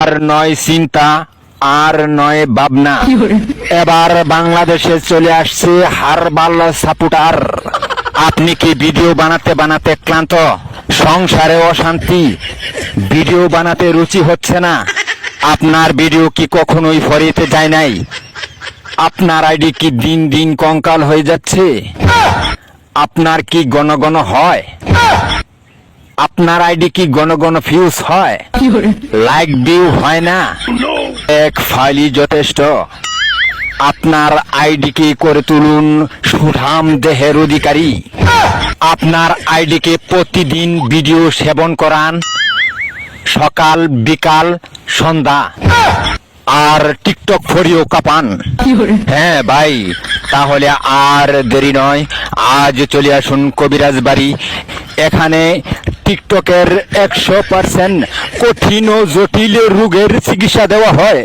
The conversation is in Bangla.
আর নয় চিন্তা, আর নয় ভাবনা। এবার বাংলাদেশে চলে আসছে হারবাল সাপোর্টার। আপনি কি ভিডিও বানাতে বানাতে ক্লান্ত? সংসারে অশান্তি, ভিডিও বানাতে রুচি হচ্ছে না? আপনার ভিডিও কি কখনোই ফরিতে যায় নাই? আপনার আইডি কি দিন দিন কঙ্কাল হয়ে যাচ্ছে? আপনার কি ঘন ঘন হয়? আপনার আইডি কি ঘন ঘন ফিউজ হয়? লাইক ভিউ হয় না? এক ফাইলই যথেষ্ট। আপনার আইডিকে করে তুলুন সুঠাম দেহের অধিকারী। আপনার আইডিকে প্রতিদিন ভিডিও সেবন করান, সকাল বিকাল সন্ধ্যা, আর টিকটক ফরিও কাপান। হ্যাঁ ভাই, তাহলে আর দেরি নয়, আজ চলে আসুন কবিরাজ বাড়ি। এখানে টিকটকের 100% কঠিন ও জটিল রোগের চিকিৎসা দেওয়া হয়।